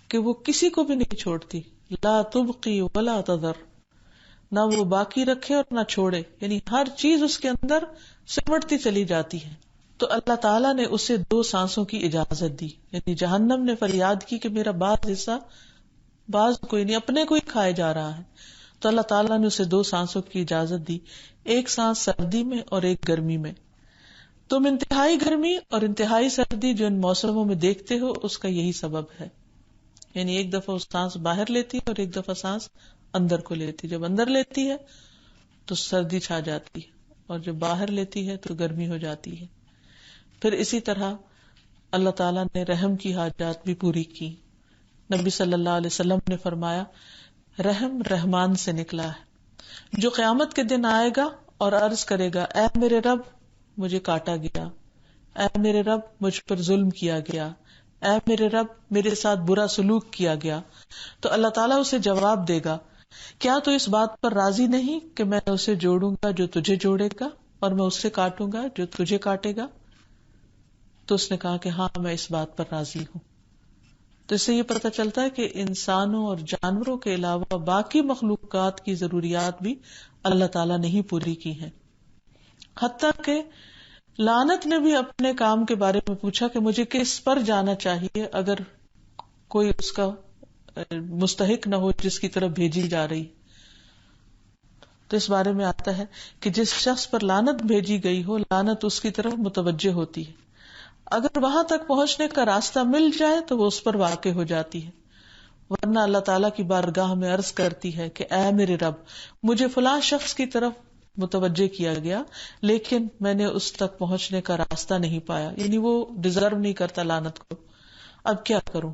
کہ وہ کسی کو بھی نہیں چھوڑتی. لا تبقی ولا تذر، نہ وہ باقی رکھے اور نہ چھوڑے، یعنی ہر چیز اس کے اندر سمٹتی چلی جاتی ہے. تو اللہ تعالیٰ نے اسے 2 سانسوں کی اجازت دی. یعنی جہنم نے فریاد کی کہ میرا بعض حصہ بعض کوئی نہیں، اپنے کو ہی کھائے جا رہا ہے. تو اللہ تعالیٰ نے اسے 2 سانسوں کی اجازت دی، ایک سانس سردی میں اور ایک گرمی میں. تم انتہائی گرمی اور انتہائی سردی جو ان موسموں میں دیکھتے ہو اس کا یہی سبب ہے. یعنی ایک دفعہ اس سانس باہر لیتی ہے اور ایک دفعہ سانس اندر کو لیتی. جب اندر لیتی ہے تو سردی چھا جاتی ہے اور جب باہر لیتی ہے تو گرمی ہو جاتی ہے. پھر اسی طرح اللہ تعالیٰ نے رحم کی حاجات بھی پوری کی. نبی صلی اللہ علیہ وسلم نے فرمایا رحم رحمان سے نکلا ہے، جو قیامت کے دن آئے گا اور عرض کرے گا اے میرے رب مجھے کاٹا گیا، اے میرے رب مجھ پر ظلم کیا گیا، اے میرے رب میرے ساتھ برا سلوک کیا گیا. تو اللہ تعالیٰ اسے جواب دے گا کیا تو اس بات پر راضی نہیں کہ میں اسے جوڑوں گا جو تجھے جوڑے گا اور میں اسے کاٹوں گا جو تجھے کاٹے گا؟ تو اس نے کہا کہ ہاں میں اس بات پر راضی ہوں. تو اس سے یہ پتہ چلتا ہے کہ انسانوں اور جانوروں کے علاوہ باقی مخلوقات کی ضروریات بھی اللہ تعالیٰ نے ہی پوری کی ہیں. حتیٰ کہ لعنت نے بھی اپنے کام کے بارے میں پوچھا کہ مجھے کس پر جانا چاہیے اگر کوئی اس کا مستحق نہ ہو جس کی طرف بھیجی جا رہی. تو اس بارے میں آتا ہے کہ جس شخص پر لعنت بھیجی گئی ہو لعنت اس کی طرف متوجہ ہوتی ہے، اگر وہاں تک پہنچنے کا راستہ مل جائے تو وہ اس پر واقع ہو جاتی ہے، ورنہ اللہ تعالیٰ کی بارگاہ میں عرض کرتی ہے کہ اے میرے رب مجھے فلاں شخص کی طرف متوجہ کیا گیا لیکن میں نے اس تک پہنچنے کا راستہ نہیں پایا، یعنی وہ ڈیزرو نہیں کرتا لعنت کو، اب کیا کروں؟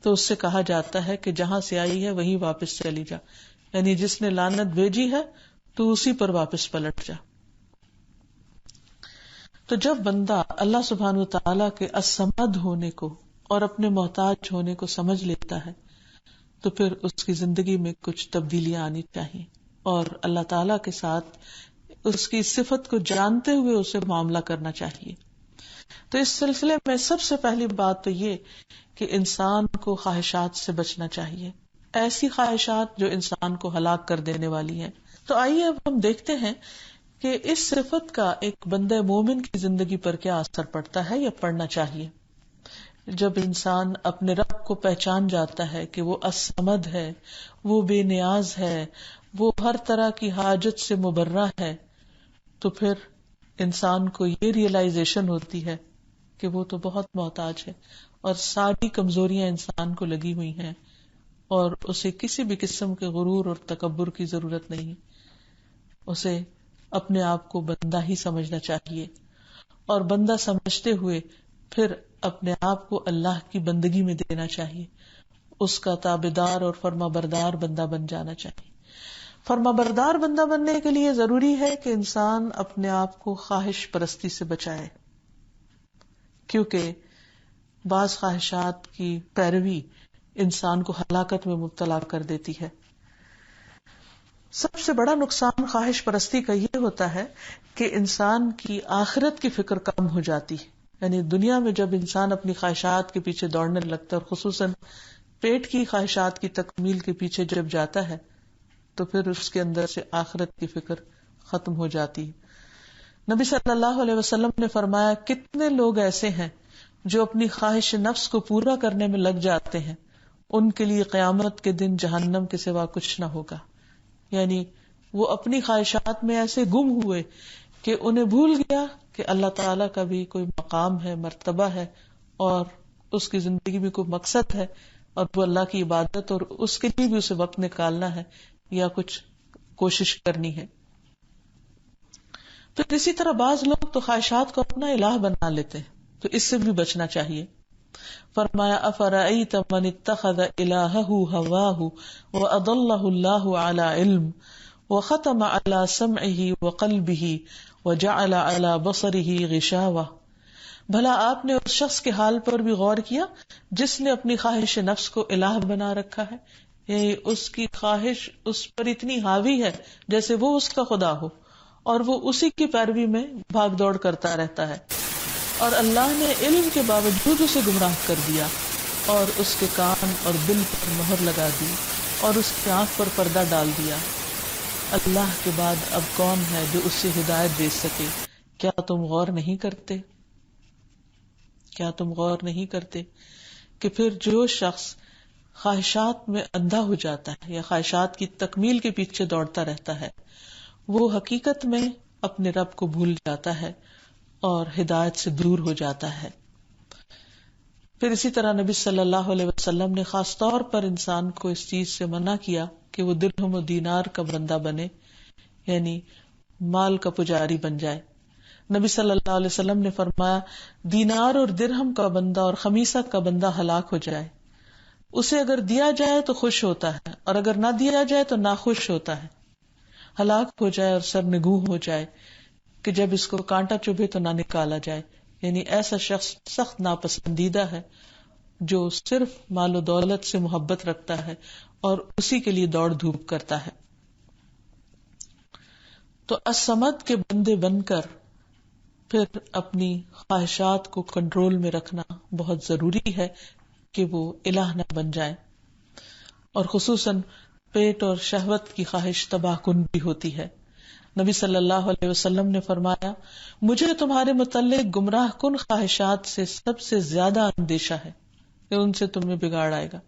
تو اس سے کہا جاتا ہے کہ جہاں سے آئی ہے وہیں واپس چلی جا، یعنی جس نے لعنت بھیجی ہے تو اسی پر واپس پلٹ جا. تو جب بندہ اللہ سبحانہ وتعالیٰ کے الصمد ہونے کو اور اپنے محتاج ہونے کو سمجھ لیتا ہے تو پھر اس کی زندگی میں کچھ تبدیلیاں آنی چاہیے اور اللہ تعالیٰ کے ساتھ اس کی صفت کو جانتے ہوئے اسے معاملہ کرنا چاہیے. تو اس سلسلے میں سب سے پہلی بات تو یہ کہ انسان کو خواہشات سے بچنا چاہیے، ایسی خواہشات جو انسان کو ہلاک کر دینے والی ہیں. تو آئیے اب ہم دیکھتے ہیں کہ اس صفت کا ایک بندہ مومن کی زندگی پر کیا اثر پڑتا ہے یا پڑنا چاہیے. جب انسان اپنے رب کو پہچان جاتا ہے کہ وہ الصمد ہے، وہ بے نیاز ہے، وہ ہر طرح کی حاجت سے مبرہ ہے، تو پھر انسان کو یہ ریئلائزیشن ہوتی ہے کہ وہ تو بہت محتاج ہے اور ساری کمزوریاں انسان کو لگی ہوئی ہیں اور اسے کسی بھی قسم کے غرور اور تکبر کی ضرورت نہیں. اسے اپنے آپ کو بندہ ہی سمجھنا چاہیے، اور بندہ سمجھتے ہوئے پھر اپنے آپ کو اللہ کی بندگی میں دینا چاہیے، اس کا تابعدار اور فرما بردار بندہ بن جانا چاہیے۔ فرما بردار بندہ بننے کے لیے ضروری ہے کہ انسان اپنے آپ کو خواہش پرستی سے بچائے، کیونکہ بعض خواہشات کی پیروی انسان کو ہلاکت میں مبتلا کر دیتی ہے۔ سب سے بڑا نقصان خواہش پرستی کا یہ ہوتا ہے کہ انسان کی آخرت کی فکر کم ہو جاتی ہے، یعنی دنیا میں جب انسان اپنی خواہشات کے پیچھے دوڑنے لگتا ہے، اور خصوصاً پیٹ کی خواہشات کی تکمیل کے پیچھے جب جاتا ہے تو پھر اس کے اندر سے آخرت کی فکر ختم ہو جاتی ہے۔ نبی صلی اللہ علیہ وسلم نے فرمایا، کتنے لوگ ایسے ہیں جو اپنی خواہش نفس کو پورا کرنے میں لگ جاتے ہیں، ان کے لیے قیامت کے دن جہنم کے سوا کچھ نہ ہوگا۔ یعنی وہ اپنی خواہشات میں ایسے گم ہوئے کہ انہیں بھول گیا کہ اللہ تعالیٰ کا بھی کوئی مقام ہے، مرتبہ ہے، اور اس کی زندگی میں کوئی مقصد ہے، اور وہ اللہ کی عبادت اور اس کے لیے بھی اسے وقت نکالنا ہے یا کچھ کوشش کرنی ہے۔ پھر اسی طرح بعض لوگ تو خواہشات کو اپنا الہ بنا لیتے ہیں، تو اس سے بھی بچنا چاہیے۔ فرمایا، افرأیت من اتخذ الہہ ہواہ واضلہ اللہ علی علم وختم علی سمعہ وقلبہ وجعل علی بصرہ غشاوہ، بھلا آپ نے اس شخص کے حال پر بھی غور کیا جس نے اپنی خواہش نفس کو الہ بنا رکھا ہے، یعنی اس کی خواہش اس پر اتنی حاوی ہے جیسے وہ اس کا خدا ہو، اور وہ اسی کی پیروی میں بھاگ دوڑ کرتا رہتا ہے، اور اللہ نے علم کے باوجود اسے گمراہ کر دیا، اور اس کے کان اور دل پر مہر لگا دی، اور اس کی آنکھ پر پردہ ڈال دیا۔ اللہ کے بعد اب کون ہے جو اسے ہدایت دے سکے؟ کیا تم غور نہیں کرتے؟ کیا تم غور نہیں کرتے کہ پھر جو شخص خواہشات میں اندھا ہو جاتا ہے یا خواہشات کی تکمیل کے پیچھے دوڑتا رہتا ہے، وہ حقیقت میں اپنے رب کو بھول جاتا ہے اور ہدایت سے دور ہو جاتا ہے۔ پھر اسی طرح نبی صلی اللہ علیہ وسلم نے خاص طور پر انسان کو اس چیز سے منع کیا کہ وہ درہم و دینار کا بندہ بنے، یعنی مال کا پجاری بن جائے۔ نبی صلی اللہ علیہ وسلم نے فرمایا، دینار اور درہم کا بندہ اور خمیسہ کا بندہ ہلاک ہو جائے، اسے اگر دیا جائے تو خوش ہوتا ہے، اور اگر نہ دیا جائے تو ناخوش ہوتا ہے، ہلاک ہو جائے اور سرنگوں ہو جائے کہ جب اس کو کانٹا چبھے تو نہ نکالا جائے۔ یعنی ایسا شخص سخت ناپسندیدہ ہے جو صرف مال و دولت سے محبت رکھتا ہے اور اسی کے لیے دوڑ دھوپ کرتا ہے۔ تو الصمد کے بندے بن کر پھر اپنی خواہشات کو کنٹرول میں رکھنا بہت ضروری ہے کہ وہ الہ نہ بن جائیں، اور خصوصاً پیٹ اور شہوت کی خواہش تباہ کن بھی ہوتی ہے۔ نبی صلی اللہ علیہ وسلم نے فرمایا، مجھے تمہارے متعلق گمراہ کن خواہشات سے سب سے زیادہ اندیشہ ہے کہ ان سے تمہیں بگاڑ آئے گا،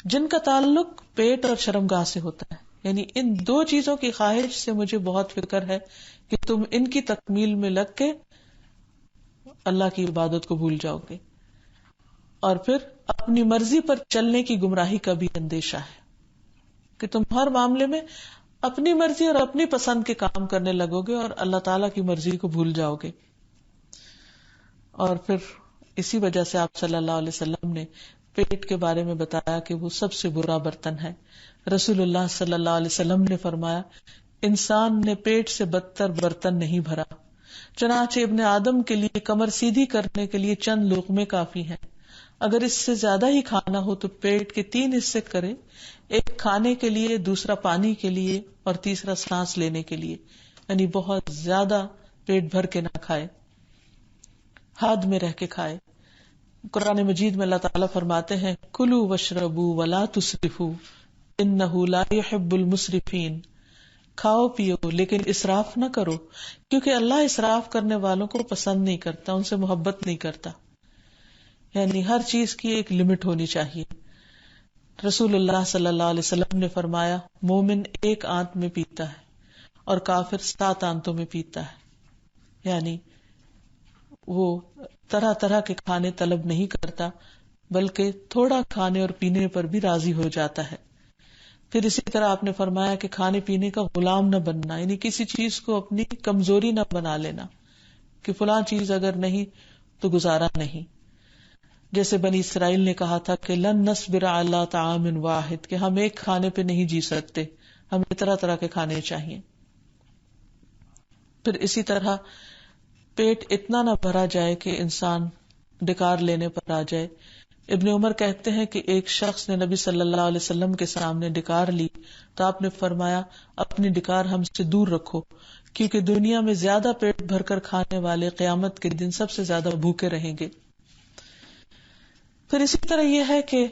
جن کا تعلق پیٹ اور شرمگاہ سے ہوتا ہے۔ یعنی ان دو چیزوں کی خواہش سے مجھے بہت فکر ہے کہ تم ان کی تکمیل میں لگ کے اللہ کی عبادت کو بھول جاؤ گے، اور پھر اپنی مرضی پر چلنے کی گمراہی کا بھی اندیشہ ہے کہ تم ہر معاملے میں اپنی مرضی اور اپنی پسند کے کام کرنے لگو گے اور اللہ تعالیٰ کی مرضی کو بھول جاؤ گے۔ اور پھر اسی وجہ سے آپ صلی اللہ علیہ وسلم نے پیٹ کے بارے میں بتایا کہ وہ سب سے برا برتن ہے۔ رسول اللہ صلی اللہ علیہ وسلم نے فرمایا، انسان نے پیٹ سے بدتر برتن نہیں بھرا، چنانچہ ابن آدم کے لیے کمر سیدھی کرنے کے لیے چند لقمے کافی ہیں، اگر اس سے زیادہ ہی کھانا ہو تو پیٹ کے 3 حصے کرے، ایک کھانے کے لیے، دوسرا پانی کے لیے، اور تیسرا سانس لینے کے لیے۔ یعنی بہت زیادہ پیٹ بھر کے نہ کھائے، حد میں رہ کے کھائے۔ قرآن مجید میں اللہ تعالیٰ فرماتے ہیں، کلوا واشربوا ولا تسرفوا انہ لا يحب المسرفین، کھاؤ پیو لیکن اسراف نہ کرو، کیونکہ اللہ اسراف کرنے والوں کو پسند نہیں کرتا، ان سے محبت نہیں کرتا۔ یعنی ہر چیز کی ایک لمٹ ہونی چاہیے۔ رسول اللہ صلی اللہ علیہ وسلم نے فرمایا، مومن 1 آنت میں پیتا ہے اور کافر 7 آنتوں میں پیتا ہے۔ یعنی وہ طرح طرح کے کھانے طلب نہیں کرتا، بلکہ تھوڑا کھانے اور پینے پر بھی راضی ہو جاتا ہے۔ پھر اسی طرح آپ نے فرمایا کہ کھانے پینے کا غلام نہ بننا، یعنی کسی چیز کو اپنی کمزوری نہ بنا لینا کہ فلاں چیز اگر نہیں تو گزارا نہیں. جیسے بنی اسرائیل نے کہا تھا کہ لن نصبر علی طعام واحد، کہ ہم ایک کھانے پہ نہیں جی سکتے، ہمیں طرح طرح کے کھانے چاہیے. پھر اسی طرح پیٹ اتنا نہ بھرا جائے کہ انسان ڈکار لینے پر آ جائے. ابن عمر کہتے ہیں کہ ایک شخص نے نبی صلی اللہ علیہ وسلم کے سامنے ڈکار لی تو آپ نے فرمایا اپنی ڈکار ہم سے دور رکھو، کیونکہ دنیا میں زیادہ پیٹ بھر کر کھانے والے قیامت کے دن سب سے زیادہ بھوکے رہیں گے. پھر اسی طرح یہ ہے کہ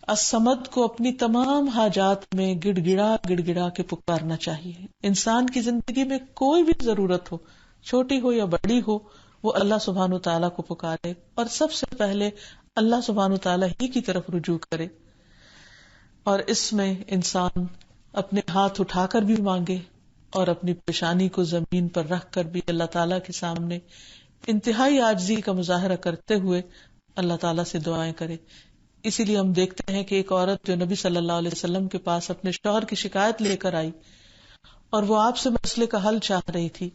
الصمد کو اپنی تمام حاجات میں گڑ گڑا کے پکارنا چاہیے. انسان کی زندگی میں کوئی بھی ضرورت ہو، چھوٹی ہو یا بڑی ہو، وہ اللہ سبحانہ تعالیٰ کو پکارے اور سب سے پہلے اللہ سبحانہ تعالیٰ ہی کی طرف رجوع کرے. اور اس میں انسان اپنے ہاتھ اٹھا کر بھی مانگے اور اپنی پیشانی کو زمین پر رکھ کر بھی اللہ تعالیٰ کے سامنے انتہائی عاجزی کا مظاہرہ کرتے ہوئے اللہ تعالیٰ سے دعائیں کرے. اسی لیے ہم دیکھتے ہیں کہ ایک عورت جو نبی صلی اللہ علیہ وسلم کے پاس اپنے شوہر کی شکایت لے کر آئی اور وہ آپ سے مسئلے کا حل چاہ رہی تھی،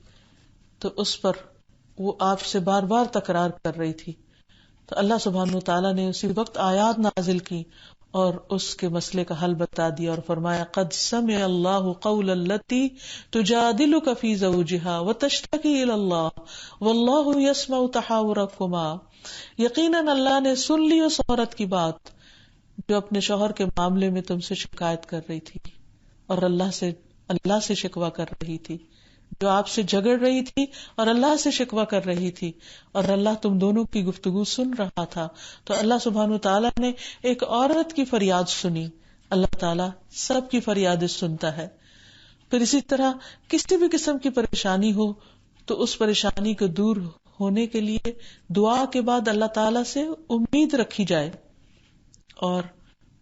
تو اس پر وہ آپ سے بار بار تکرار کر رہی تھی، تو اللہ سبحانہ تعالیٰ نے اسی وقت آیات نازل کی اور اس کے مسئلے کا حل بتا دیا اور فرمایا قد سمع اللہ قول التی تجادلک فی زوجها وتشتکی الی اللہ واللہ یسمع تحاورکما. یقیناً اللہ نے سن لی اس عورت کی بات جو اپنے شوہر کے معاملے میں تم سے شکایت کر رہی تھی اور اللہ سے شکوہ کر رہی تھی، جو آپ سے جھگڑ رہی تھی اور اللہ سے شکوہ کر رہی تھی، اور اللہ تم دونوں کی گفتگو سن رہا تھا. تو اللہ سبحانہ تعالیٰ نے ایک عورت کی فریاد سنی. اللہ تعالیٰ سب کی فریادیں سنتا ہے. پھر اسی طرح کسی بھی قسم کی پریشانی ہو تو اس پریشانی کو دور ہونے کے لیے دعا کے بعد اللہ تعالیٰ سے امید رکھی جائے اور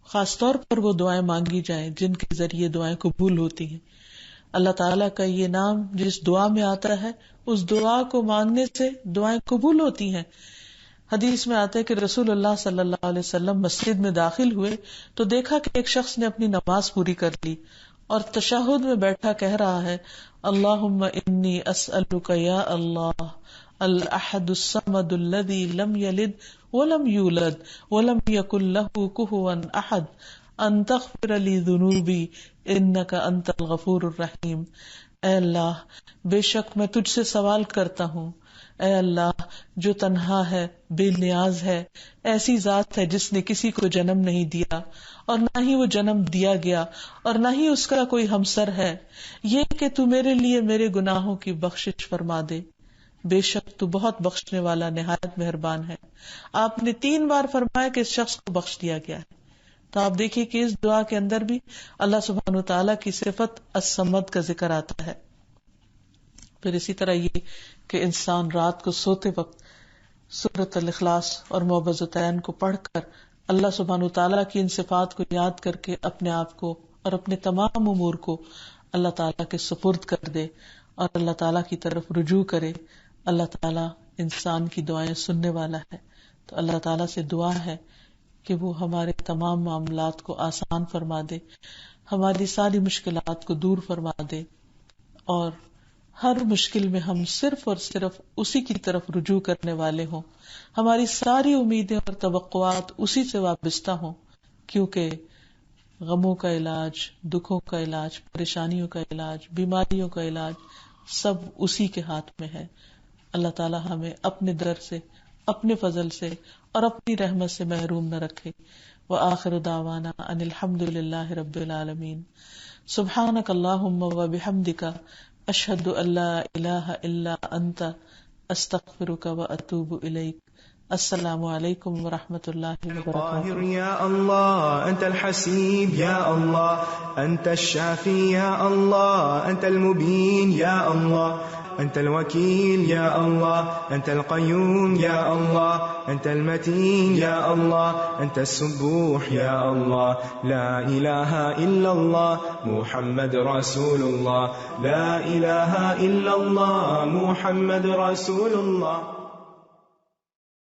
خاص طور پر وہ دعائیں مانگی جائیں جن کے ذریعے دعائیں قبول ہوتی ہیں. اللہ تعالیٰ کا یہ نام جس دعا میں آتا ہے اس دعا کو مانگنے سے دعائیں قبول ہوتی ہیں. حدیث میں آتا ہے کہ رسول اللہ صلی اللہ علیہ وسلم مسجد میں داخل ہوئے تو دیکھا کہ ایک شخص نے اپنی نماز پوری کر لی اور تشہد میں بیٹھا کہہ رہا ہے اللہم انی اسألک یا اللہ الاحد الصمد الذی لم یلد ولم یولد ولم یکن لہ کفوا احد ان تغفر لی ذنوبی انک انت الغفور الرحیم. اے اللہ بے شک میں تجھ سے سوال کرتا ہوں، اے اللہ جو تنہا ہے، بے نیاز ہے، ایسی ذات ہے جس نے کسی کو جنم نہیں دیا اور نہ ہی وہ جنم دیا گیا اور نہ ہی اس کا کوئی ہمسر ہے، یہ کہ تو میرے لیے میرے گناہوں کی بخشش فرما دے، بے شک تو بہت بخشنے والا نہایت مہربان ہے. آپ نے 3 بار فرمایا کہ اس شخص کو بخش دیا گیا ہے. تو آپ دیکھیے کہ اس دعا کے اندر بھی اللہ سبحانہ تعالیٰ کی صفت الصمد کا ذکر آتا ہے. پھر اسی طرح یہ کہ انسان رات کو سوتے وقت سورۃ الاخلاص اور معوذتین کو پڑھ کر اللہ سبحانہ تعالیٰ کی ان صفات کو یاد کر کے اپنے آپ کو اور اپنے تمام امور کو اللہ تعالیٰ کے سپرد کر دے اور اللہ تعالیٰ کی طرف رجوع کرے. اللہ تعالیٰ انسان کی دعائیں سننے والا ہے. تو اللہ تعالیٰ سے دعا ہے کہ وہ ہمارے تمام معاملات کو آسان فرما دے، ہماری ساری مشکلات کو دور فرما دے اور ہر مشکل میں ہم صرف اور صرف اسی کی طرف رجوع کرنے والے ہوں، ہماری ساری امیدیں اور توقعات اسی سے وابستہ ہوں، کیونکہ غموں کا علاج، دکھوں کا علاج، پریشانیوں کا علاج، بیماریوں کا علاج سب اسی کے ہاتھ میں ہے. اللہ تعالی ہمیں اپنے در سے، اپنے فضل سے اور اپنی رحمت سے محروم نہ رکھے. وآخر دعوانا ان الحمد للہ رب العالمین. سبحانک اللہم وبحمدک اشہد ان لا الہ الا انت استغفرک واتوب الیک. السلام علیکم ورحمۃ اللہ وبرکاتہ. یا اللہ انت الحسیب، یا اللہ انت الشافی، یا اللہ انت المبین، یا اللہ انت الوکیل، یا اللہ انت القیوم، یا اللہ انت المتین، یا اللہ انت السبوح، یا اللہ لا الہ الا اللہ محمد رسول اللہ، لا الہ الا اللہ محمد رسول اللہ.